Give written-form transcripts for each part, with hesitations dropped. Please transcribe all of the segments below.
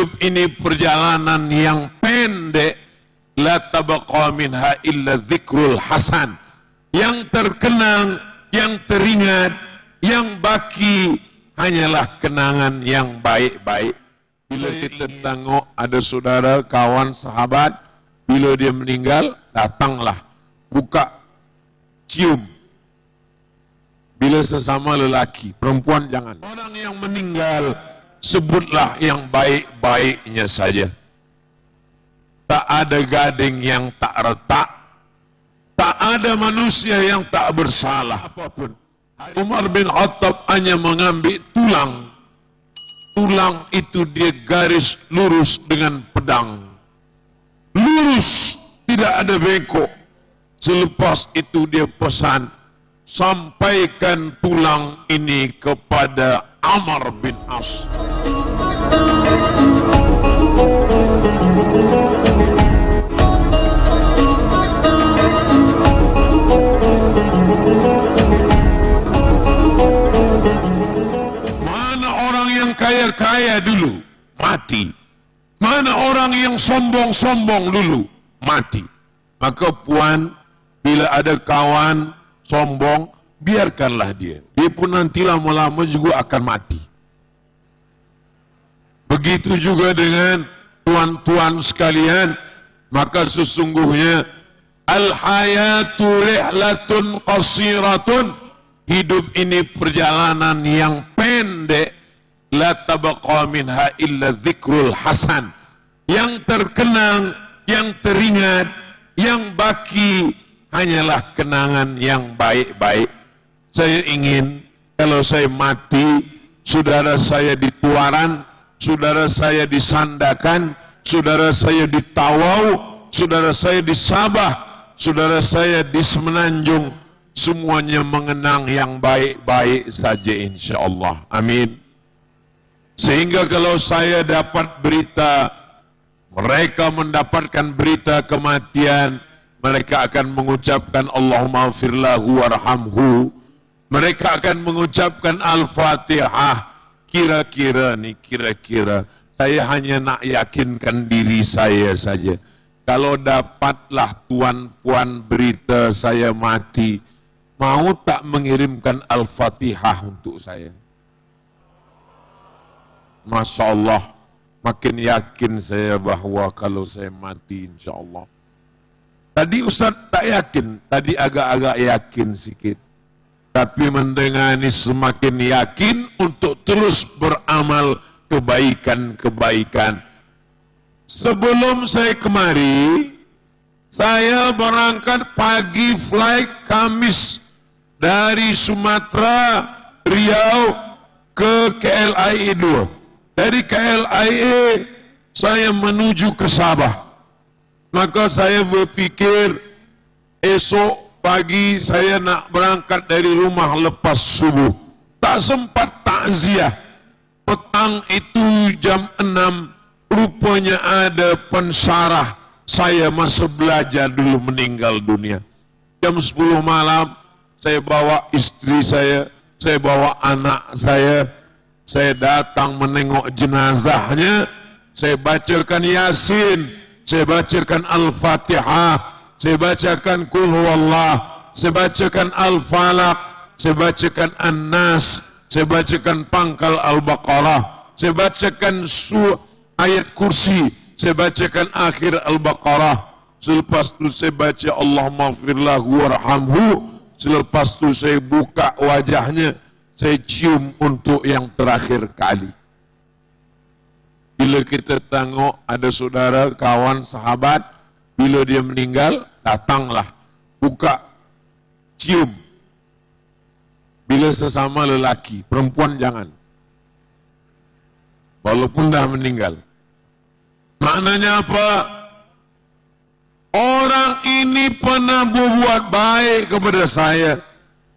hidup ini perjalanan yang pendek, la tabqa minha illa dzikrul hasan. Yang terkenang, yang teringat, yang baki hanyalah kenangan yang baik-baik. Bila kita tengok ada saudara, kawan, sahabat, bila dia meninggal, datanglah, buka, cium. Bila sesama lelaki, perempuan jangan. Orang yang meninggal, sebutlah yang baik-baiknya saja. Tak ada gading yang tak retak, tak ada manusia yang tak bersalah apapun. Umar bin Khattab hanya mengambil tulang. Tulang itu dia garis lurus dengan pedang. Lurus, tidak ada bengkok. Selepas itu dia pesan, sampaikan tulang ini kepada Amr bin As. Mana orang yang kaya-kaya dulu mati, mana orang yang sombong-sombong dulu mati. Maka puan, bila ada kawan sombong, biarkanlah dia. Dia pun nanti lama-lama juga akan mati. Begitu juga dengan tuan-tuan sekalian, maka sesungguhnya al-hayatu rihlatun qasiratun, hidup ini perjalanan yang pendek, la tabqa minha illa dzikrul hasan. Yang terkenang, yang teringat, yang baki hanyalah kenangan yang baik-baik. Saya ingin kalau saya mati, saudara saya dituaran, saudara saya disandakan, saudara saya di Tawau, saudara saya di Sabah, saudara saya di Semenanjung, semuanya mengenang yang baik-baik saja insyaAllah. Amin. Sehingga kalau saya dapat berita, mereka mendapatkan berita kematian, mereka akan mengucapkan Allahumma firlahu warhamhu. Mereka akan mengucapkan Al-Fatihah. Kira-kira saya hanya nak yakinkan diri saya saja. Kalau dapatlah tuan-puan berita saya mati, mau tak mengirimkan Al-Fatihah untuk saya? Masya Allah, makin yakin saya bahawa kalau saya mati insyaAllah. Tadi Ustaz tak yakin, tadi agak-agak yakin sikit. Tapi mendengar ini semakin yakin untuk terus beramal kebaikan-kebaikan. Sebelum saya kemari, saya berangkat pagi flight Kamis dari Sumatera, Riau ke KLIA 2. Dari KLIA saya menuju ke Sabah. Maka saya berfikir esok pagi saya nak berangkat dari rumah lepas subuh. Tak sempat takziah. Petang itu jam 6, rupanya ada pensyarah saya masa belajar dulu meninggal dunia. Jam 10 malam saya bawa istri saya bawa anak saya datang menengok jenazahnya, saya bacakan Yasin, saya bacakan Al-Fatihah, saya bacakan Qul Huwallah, saya bacakan Al-Falaq, saya bacakan An-Nas, saya bacakan pangkal Al-Baqarah, saya bacakan ayat kursi, saya bacakan akhir Al-Baqarah. Selepas itu saya baca Allahumma firlahu warhamhu. Selepas itu saya buka wajahnya, saya cium untuk yang terakhir kali. Bila kita tengok ada saudara, kawan, sahabat, bila dia meninggal, datanglah, buka, cium. Bila sesama lelaki, perempuan jangan. Walaupun dah meninggal. Maknanya apa? Orang ini pernah berbuat baik kepada saya.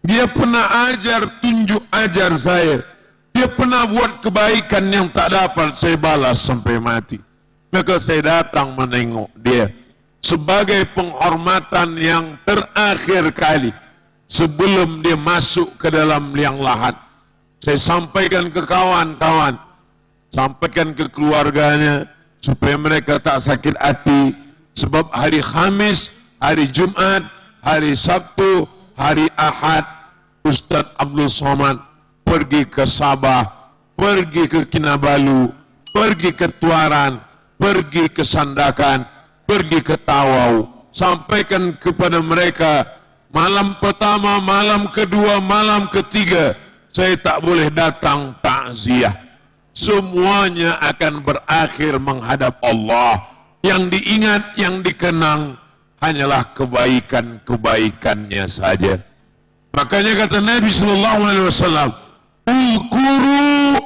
Dia pernah tunjuk ajar saya. Dia pernah buat kebaikan yang tak dapat saya balas sampai mati. Maka saya datang menengok dia sebagai penghormatan yang terakhir kali sebelum dia masuk ke dalam liang lahat. Saya sampaikan ke kawan-kawan, sampaikan ke keluarganya supaya mereka tak sakit hati, sebab hari Khamis, hari Jumat, hari Sabtu, hari Ahad Ustaz Abdul Somad pergi ke Sabah, pergi ke Kinabalu, pergi ke Tuaran, pergi ke Sandakan, pergi ke Tawau. Sampaikan kepada mereka, malam pertama, malam kedua, malam ketiga, saya tak boleh datang takziah. Semuanya akan berakhir menghadap Allah. Yang diingat, yang dikenang hanyalah kebaikan-kebaikannya saja. Makanya kata Nabi sallallahu alaihi wasallam, "Ulkuru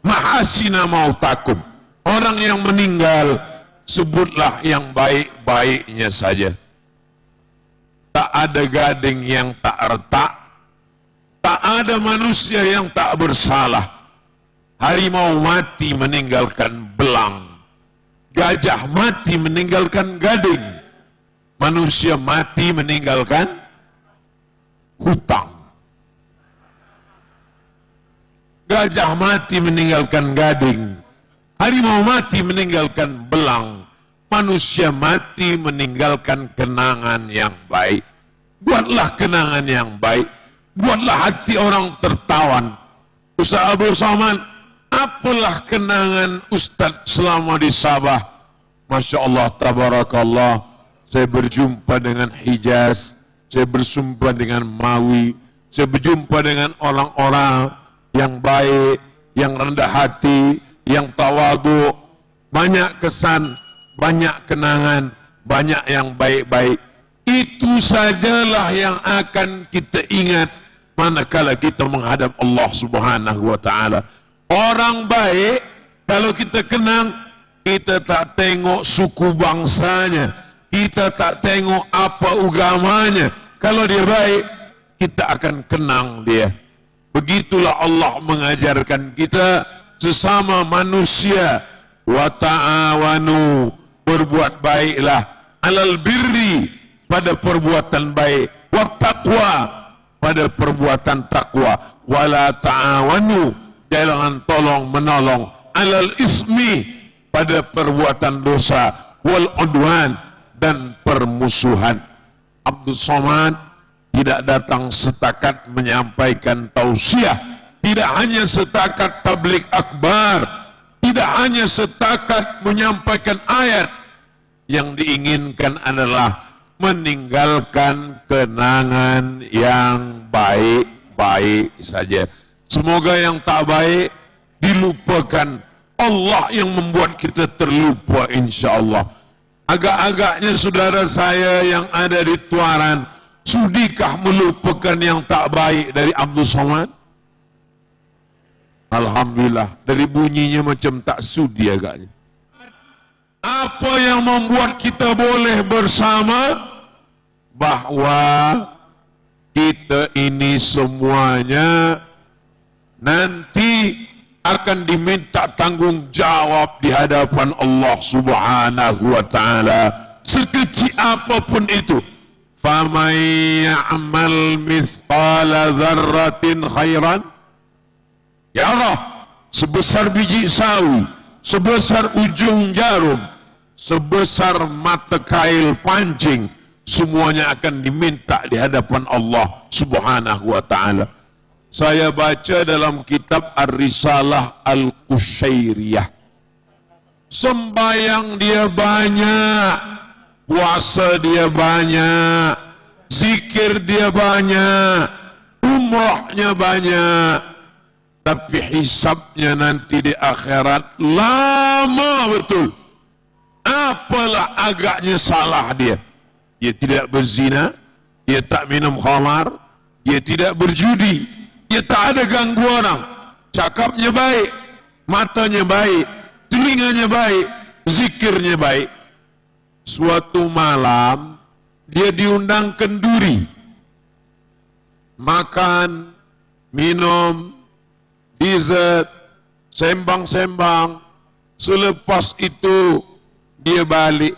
mahasina mautakum." Orang yang meninggal, sebutlah yang baik-baiknya saja. Tak ada gading yang tak retak, tak ada manusia yang tak bersalah. Harimau mati meninggalkan belang, gajah mati meninggalkan gading, manusia mati meninggalkan hutang. Gajah mati meninggalkan gading, harimau mati meninggalkan belang, manusia mati meninggalkan kenangan yang baik. Buatlah kenangan yang baik, buatlah hati orang tertawan. Ustaz Abdul Somad, apalah kenangan Ustaz selama di Sabah? Masya Allah, tabarakallah, saya berjumpa dengan Hijaz, saya berjumpa dengan Mawi, saya berjumpa dengan orang-orang yang baik, yang rendah hati, yang tawadu, banyak kesan, banyak kenangan, banyak yang baik-baik. Itu sajalah yang akan kita ingat manakala kita menghadap Allah Subhanahu wa ta'ala. Orang baik, kalau kita kenang, kita tak tengok suku bangsanya, kita tak tengok apa agamanya. Kalau dia baik, kita akan kenang dia. Begitulah Allah mengajarkan kita sesama manusia, wa ta'awanu, berbuat baiklah, alal birri, pada perbuatan baik, wa taqwa, pada perbuatan takwa, wala ta'awanu, jangan tolong menolong, alal ismi, pada perbuatan dosa, wal udwan, dan permusuhan. Abdul Somad tidak datang setakat menyampaikan tausiah, tidak hanya setakat tabligh akbar, tidak hanya setakat menyampaikan ayat. Yang diinginkan adalah meninggalkan kenangan yang baik-baik saja. Semoga yang tak baik dilupakan. Allah yang membuat kita terlupa, insya-Allah. Agak-agaknya saudara saya yang ada di Tuaran, sudikah melupakan yang tak baik dari Abdul Somad? Alhamdulillah, dari bunyinya macam tak sudi agaknya. Apa yang membuat kita boleh bersama? Bahwa kita ini semuanya nanti akan diminta tanggung jawab di hadapan Allah Subhanahu wa ta'ala, sekecil apapun itu. Faman ya'mal mithqala dzarratin khairan yarah, sebesar biji sawi, sebesar ujung jarum, sebesar mata kail pancing, semuanya akan diminta di hadapan Allah Subhanahu wa ta'ala. Saya baca dalam kitab Ar-Risalah Al-Qushairiyah, sembayang dia banyak, puasa dia banyak, zikir dia banyak, umrahnya banyak, tapi hisabnya nanti di akhirat lama betul. Apalah agaknya salah dia? Dia tidak berzina, dia tak minum khamar, dia tidak berjudi, dia tak ada ganggu orang, cakapnya baik, matanya baik, telinganya baik, zikirnya baik. Suatu malam dia diundang kenduri, makan, minum, dessert, sembang-sembang. Selepas itu dia balik.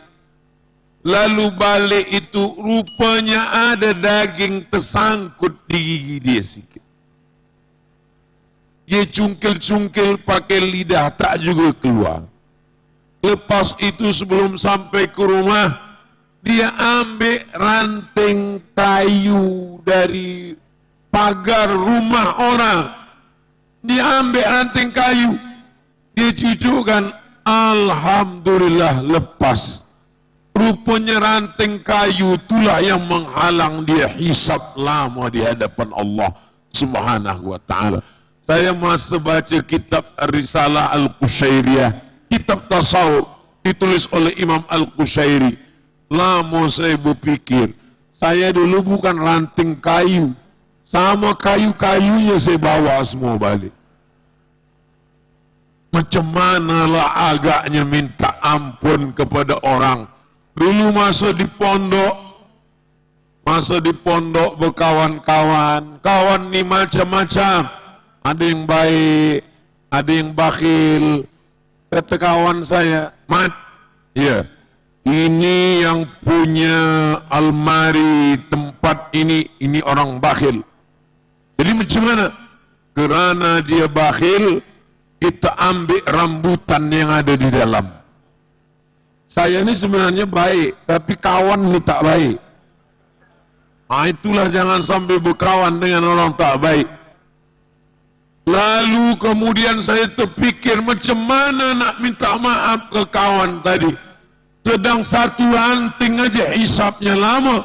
Lalu balik itu rupanya ada daging tersangkut di gigi dia sikit. dia cungkil-cungkil pakai lidah tak juga keluar. Lepas itu sebelum sampai ke rumah, dia ambil ranting kayu dari pagar rumah orang. Dia ambil ranting kayu, dia cucukkan, alhamdulillah lepas. Rupanya ranting kayu itulah yang menghalang dia hisab lama di hadapan Allah Subhanahu wa ta'ala. Saya masa baca kitab Risalah Al-Qushairiyah, kitab tasawuf ditulis oleh Imam Al-Qushairi. Lama saya berpikir, saya dulu bukan ranting kayu, sama kayu-kayunya saya bawa semua balik. Macam manalah agaknya minta ampun kepada orang. Dulu masa di pondok berkawan-kawan, kawan ni macam-macam. Ada yang baik, ada yang bakhil. Kata kawan saya, Mat, ya, ini yang punya almari tempat ini orang bakhil. Jadi macam mana? Kerana dia bakhil, kita ambil rambutan yang ada di dalam. Saya ni sebenarnya baik, tapi kawan ni tak baik. Itulah jangan sampai berkawan dengan orang tak baik. Lalu kemudian saya terfikir macam mana nak minta maaf ke kawan tadi. Sedang satu ranting aja hisapnya lama,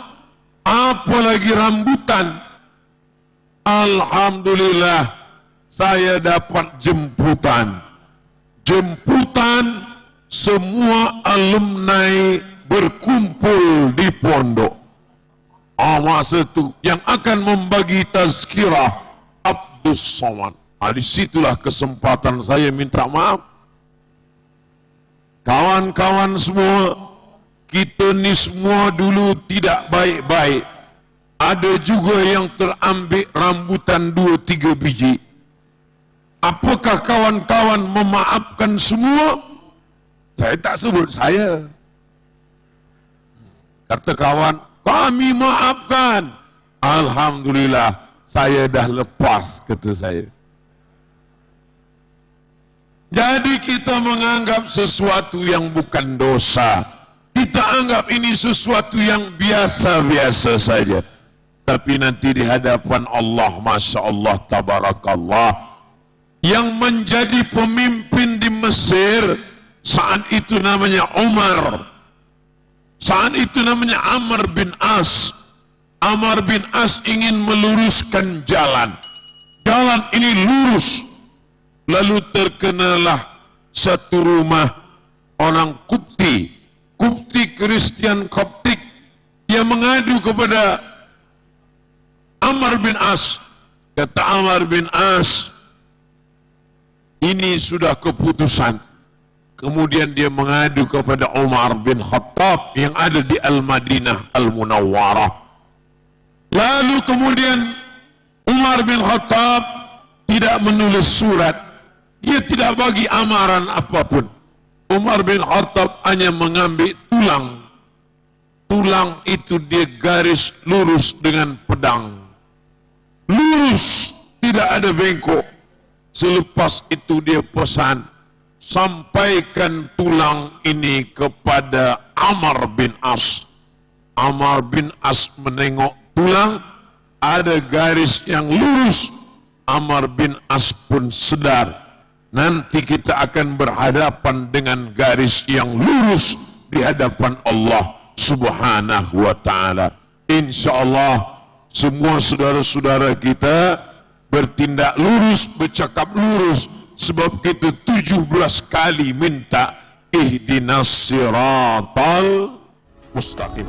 apalagi rambutan. Alhamdulillah, saya dapat jemputan. Jemputan semua alumni berkumpul di pondok. Masa itu yang akan membagi tazkirah Abdus Somad. Di situlah kesempatan saya minta maaf. Kawan-kawan semua, kita ni semua dulu tidak baik-baik. Ada juga yang terambil rambutan 2-3 biji. Apakah kawan-kawan memaafkan semua? Saya tak sebut saya. Kata kawan, kami maafkan. Alhamdulillah, saya dah lepas, kata saya. Jadi kita menganggap sesuatu yang bukan dosa. Kita anggap ini sesuatu yang biasa-biasa saja. Tapi nanti di hadapan Allah, Masya Allah, Tabarakallah, yang menjadi pemimpin di Mesir saat itu namanya Umar. Saat itu namanya Amr bin As. Amr bin As ingin meluruskan jalan. Jalan ini lurus. Lalu terkenalah satu rumah orang Kopti Kristian Koptik. Dia mengadu kepada Amr bin As. Kata Amr bin As, ini sudah keputusan. Kemudian dia mengadu kepada Umar bin Khattab yang ada di Al-Madinah Al-Munawwarah. Lalu kemudian Umar bin Khattab tidak menulis surat. Dia tidak bagi amaran apapun. Umar bin Khattab hanya mengambil tulang. Tulang itu dia garis lurus dengan pedang. Lurus, tidak ada bengkok. Selepas itu dia pesan, sampaikan tulang ini kepada Amr bin As. Amr bin As menengok tulang, ada garis yang lurus. Amr bin As pun sedar, nanti kita akan berhadapan dengan garis yang lurus di hadapan Allah Subhanahu wa ta'ala. InsyaAllah semua saudara-saudara kita bertindak lurus, bercakap lurus, sebab kita 17 kali minta ihdinas siratal mustaqim.